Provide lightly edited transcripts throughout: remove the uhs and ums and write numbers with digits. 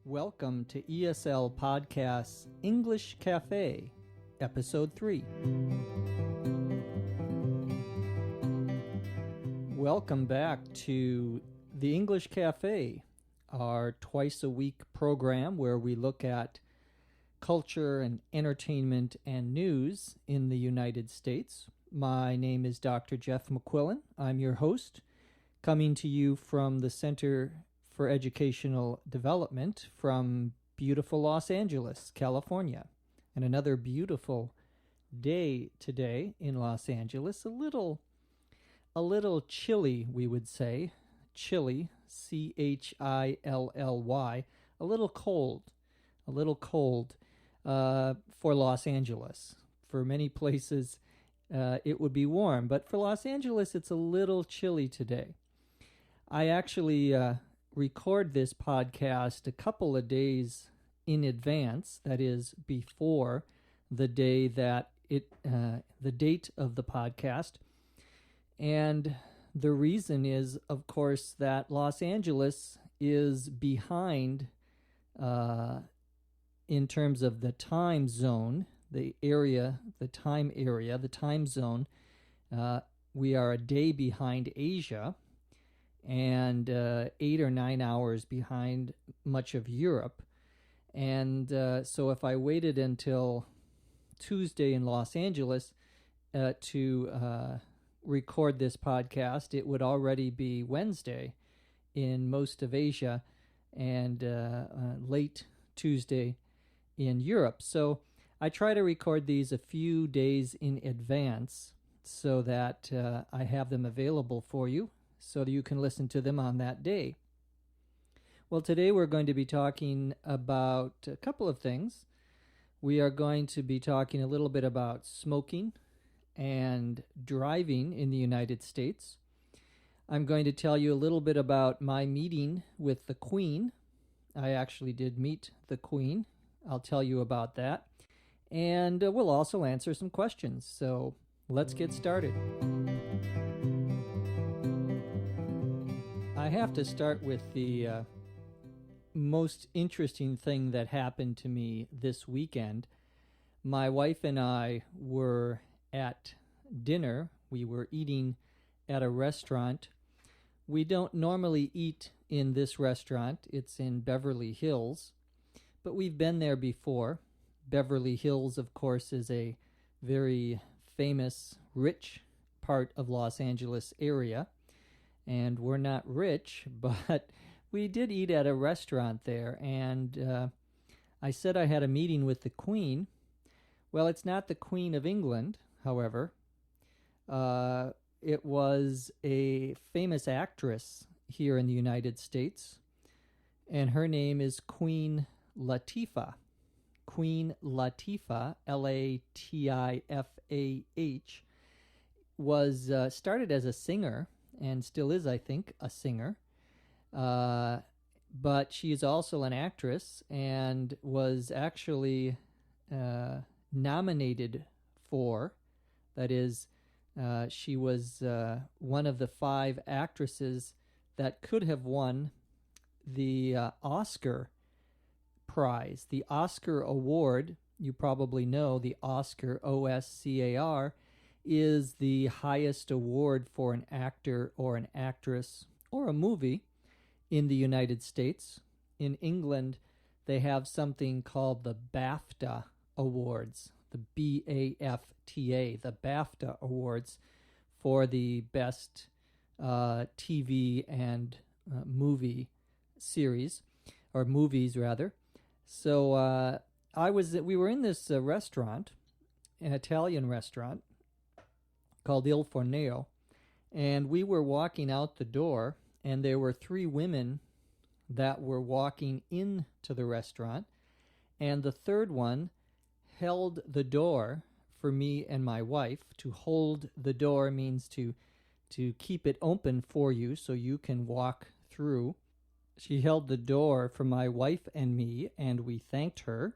Welcome to ESL Podcast's English Cafe, Episode 3. Welcome back to the English Cafe, our twice-a-week program where we look at culture and entertainment and news in the United States. My name is Dr. Jeff McQuillan. I'm your host, coming to you from the Center for Educational Development from beautiful Los Angeles, California. And another beautiful day today in Los Angeles. A little chilly, we would say. Chilly, Chilly, a little cold for Los Angeles. For many places, it would be warm, but for Los Angeles, it's a little chilly today. I actually record this podcast a couple of days in advance, that is, before the day that the date of the podcast. And the reason is, of course, that Los Angeles is behind in terms of the time zone, the time zone. We are a day behind Asia and 8 or 9 hours behind much of Europe. And so if I waited until Tuesday in Los Angeles to record this podcast, it would already be Wednesday in most of Asia and late Tuesday in Europe. So I try to record these a few days in advance so that I have them available for you so that you can listen to them on that day. Well, today we're going to be talking about a couple of things. We are going to be talking a little bit about smoking and driving in the United States. I'm going to tell you a little bit about my meeting with the Queen. I actually did meet the Queen. I'll tell you about that. And we'll also answer some questions. So let's get started. I have to start with the most interesting thing that happened to me this weekend. My wife and I were at dinner. We were eating at a restaurant. We don't normally eat in this restaurant. It's in Beverly Hills, but we've been there before. Beverly Hills, of course, is a very famous, rich part of Los Angeles area. And we're not rich, but we did eat at a restaurant there. And I said I had a meeting with the Queen. Well, it's not the Queen of England, however. It was a famous actress here in the United States, and her name is Queen Latifah. Queen Latifah, Latifah, was started as a singer, and still is, I think, a singer. But she is also an actress and was actually nominated for, that is, she was one of the 5 actresses that could have won the Oscar prize. The Oscar award, you probably know, the Oscar, Oscar, is the highest award for an actor or an actress or a movie in the United States. In England, they have something called the BAFTA Awards, the BAFTA, the BAFTA Awards for the best TV and movie series, or movies rather. So we were in this restaurant, an Italian restaurant called Il Forneo, and we were walking out the door, and there were 3 women that were walking into the restaurant, and the third one held the door for me and my wife. To hold the door means to keep it open for you so you can walk through. She held the door for my wife and me, and we thanked her.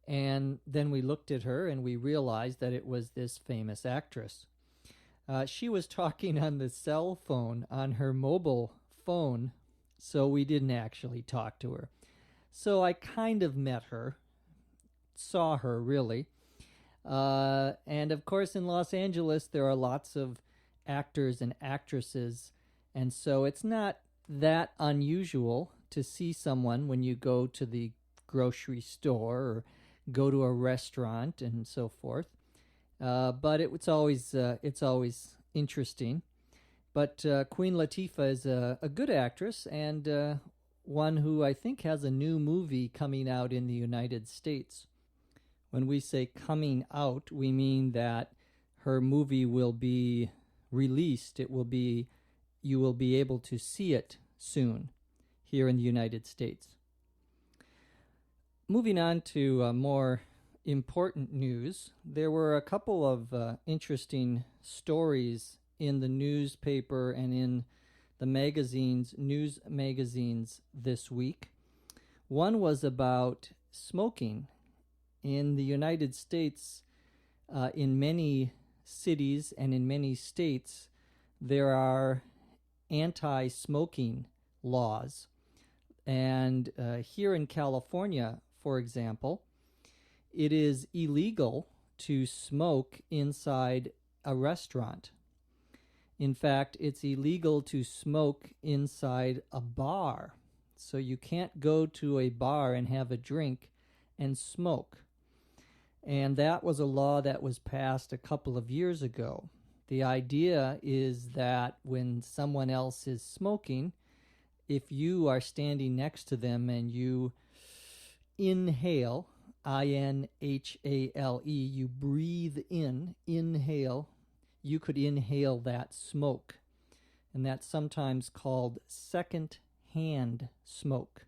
And then we looked at her and we realized that it was this famous actress. She was talking on the cell phone, on her mobile phone, so we didn't actually talk to her. So I kind of met her, saw her really. And of course, in Los Angeles, there are lots of actors and actresses. And so it's not that unusual to see someone when you go to the grocery store or go to a restaurant and so forth. But it's always interesting. But Queen Latifah is a good actress and one who I think has a new movie coming out in the United States. When we say coming out, we mean that her movie will be released. You will be able to see it soon here in the United States. Moving on to more important news, there were a couple of interesting stories in the newspaper and in the news magazines this week. One was about smoking. In the United States, in many cities and in many states, there are anti-smoking laws. And here in California, for example, it is illegal to smoke inside a restaurant. In fact, it's illegal to smoke inside a bar. So you can't go to a bar and have a drink and smoke. And that was a law that was passed a couple of years ago. The idea is that when someone else is smoking, if you are standing next to them and you inhale, inhale, you breathe in, inhale, you could inhale that smoke. And that's sometimes called second-hand smoke.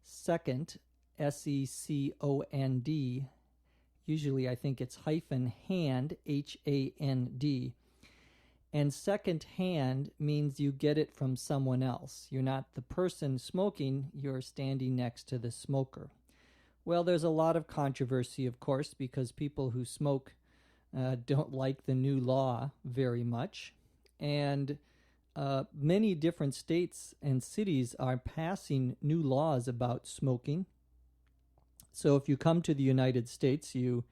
Second, S-E-C-O-N-D. Usually I think it's hyphen hand, H-A-N-D. And second hand means you get it from someone else. You're not the person smoking, you're standing next to the smoker. Well, there's a lot of controversy, of course, because people who smoke don't like the new law very much. And many different states and cities are passing new laws about smoking. So if you come to the United States, you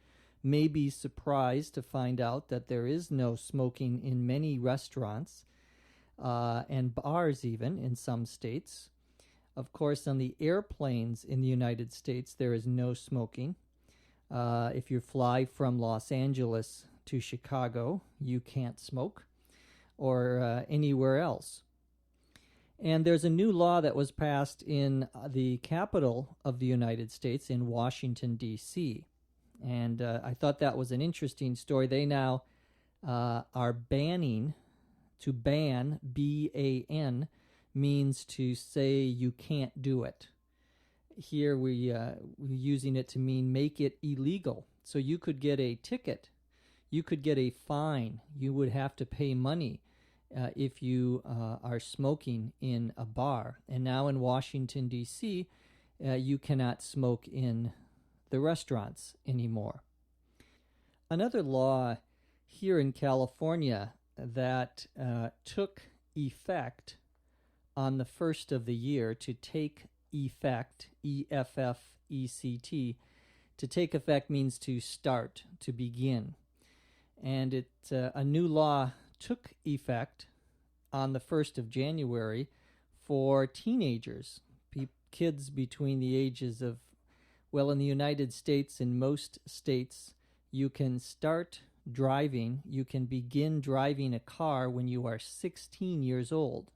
may be surprised to find out that there is no smoking in many restaurants and bars even in some states. Of course, on the airplanes in the United States, there is no smoking. If you fly from Los Angeles to Chicago, you can't smoke, or anywhere else. And there's a new law that was passed in the capital of the United States, in Washington, D.C. And I thought that was an interesting story. They now are banning, to ban, B-A-N, means to say you can't do it. Here we're using it to mean make it illegal. So you could get a ticket, you could get a fine, you would have to pay money if you are smoking in a bar. And now in Washington, D.C., you cannot smoke in the restaurants anymore. Another law here in California that took effect on the first of the year, to take effect, E-F-F-E-C-T, to take effect means to start, to begin. And a new law took effect on the 1st of January for teenagers, kids between the ages of, well, in the United States, in most states, you can start driving, you can begin driving a car when you are 16 years old.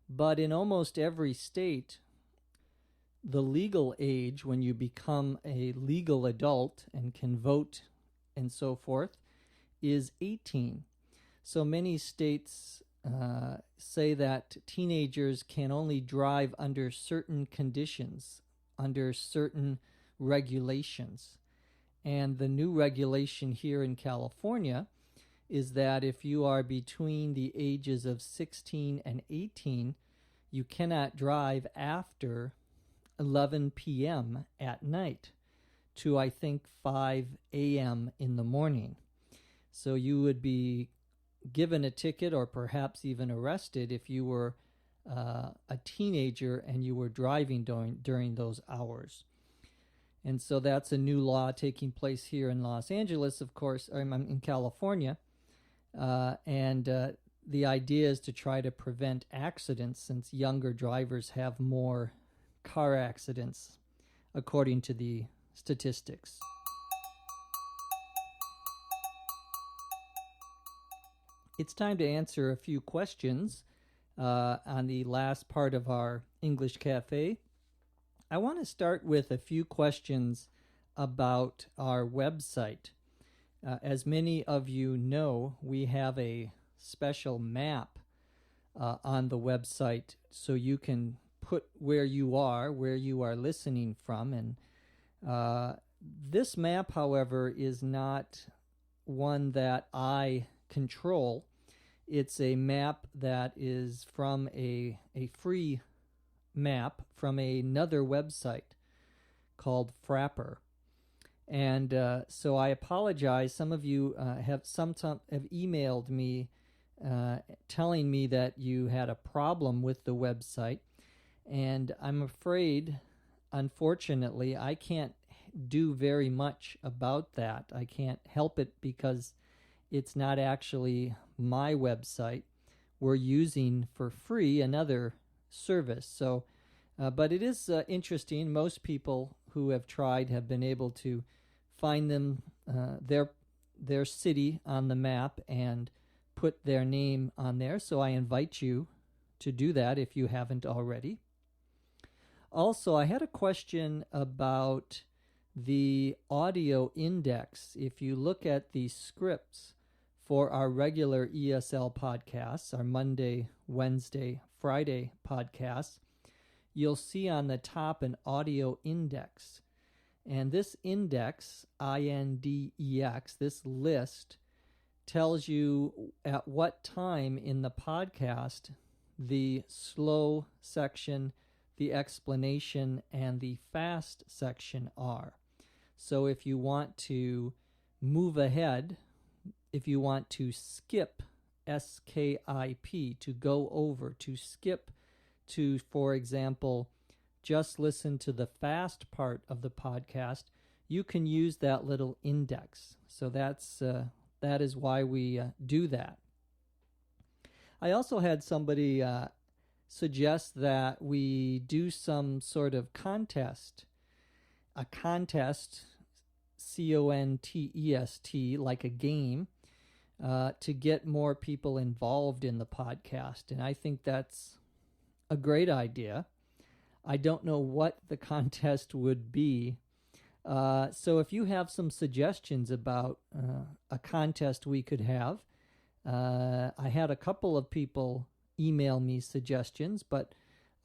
But in almost every state, the legal age when you become a legal adult and can vote and so forth is 18. So many states say that teenagers can only drive under certain conditions, under certain regulations. And the new regulation here in California is that if you are between the ages of 16 and 18, you cannot drive after 11 p.m. at night to, I think, 5 a.m. in the morning. So you would be given a ticket or perhaps even arrested if you were a teenager and you were driving during those hours. And so that's a new law taking place here in Los Angeles, of course, in California. And the idea is to try to prevent accidents, since younger drivers have more car accidents, according to the statistics. It's time to answer a few questions on the last part of our English Cafe. I want to start with a few questions about our website. As many of you know, we have a special map on the website, so you can put where you are listening from. And this map, however, is not one that I control. It's a map that is from a free map from another website called Frapper. And so I apologize. Some of you have emailed me telling me that you had a problem with the website. And I'm afraid, unfortunately, I can't do very much about that. I can't help it because it's not actually my website. We're using for free another service. So, but it is interesting. Most people who have tried have been able to find them their city on the map and put their name on there. So I invite you to do that if you haven't already. Also, I had a question about the audio index. If you look at the scripts for our regular ESL podcasts, our Monday, Wednesday, Friday podcasts, you'll see on the top an audio index. And this index, INDEX, this list, tells you at what time in the podcast the slow section, the explanation, and the fast section are. So if you want to move ahead, if you want to skip, SKIP, to go over, to skip to, for example, just listen to the fast part of the podcast, you can use that little index. So that is why we do that. I also had somebody suggest that we do some sort of contest, a contest, contest, like a game, to get more people involved in the podcast. And I think that's a great idea. I don't know what the contest would be. So if you have some suggestions about a contest we could have, I had a couple of people email me suggestions, but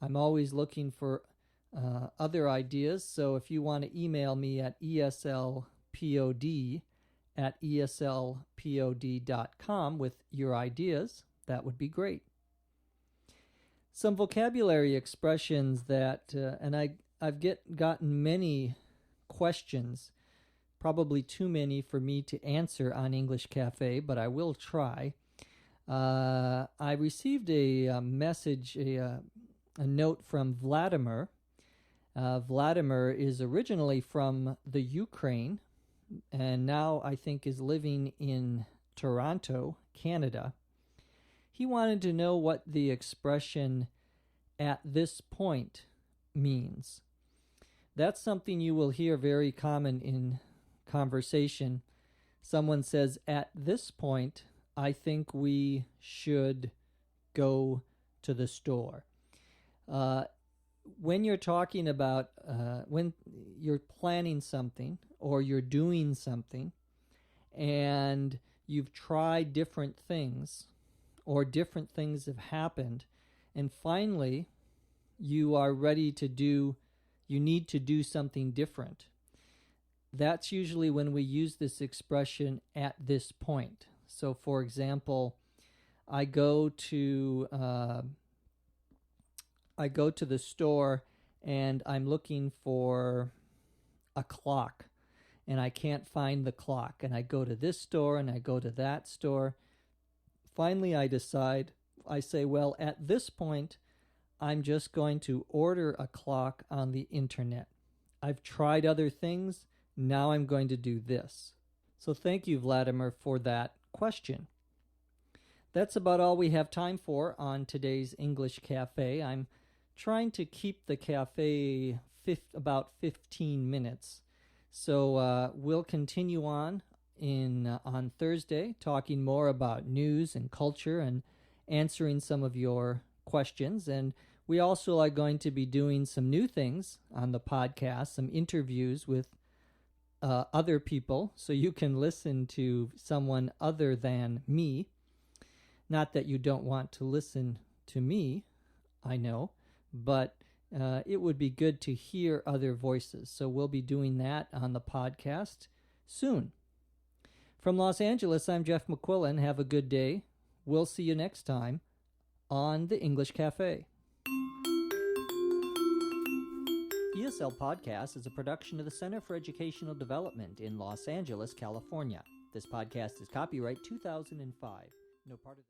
I'm always looking for other ideas. So if you want to email me at eslpod@eslpod.com with your ideas, that would be great. Some vocabulary expressions that, and I've gotten many questions, probably too many for me to answer on English Cafe, but I will try. I received a message, a note from Vladimir. Vladimir is originally from the Ukraine, and now I think is living in Toronto, Canada. He wanted to know what the expression "at this point" means. That's something you will hear very common in conversation. Someone says, "At this point, I think we should go to the store." When you're talking about, when you're planning something or you're doing something and you've tried different things or different things have happened, and finally you are ready to do, you need to do something different. That's usually when we use this expression, "at this point." So, for example, I go to the store and I'm looking for a clock and I can't find the clock, and I go to this store and I go to that store. Finally, I decide, I say, well, at this point, I'm just going to order a clock on the internet. I've tried other things. Now I'm going to do this. So thank you, Vladimir, for that question. That's about all we have time for on today's English Cafe. I'm trying to keep the cafe about 15 minutes. So we'll continue on Thursday, talking more about news and culture and answering some of your questions. And we also are going to be doing some new things on the podcast, some interviews with other people, so you can listen to someone other than me. Not that you don't want to listen to me, I know, but it would be good to hear other voices. So we'll be doing that on the podcast soon. From Los Angeles, I'm Jeff McQuillan. Have a good day. We'll see you next time on the English Cafe. ESL Podcast is a production of the Center for Educational Development in Los Angeles, California. This podcast is copyright 2005. No part of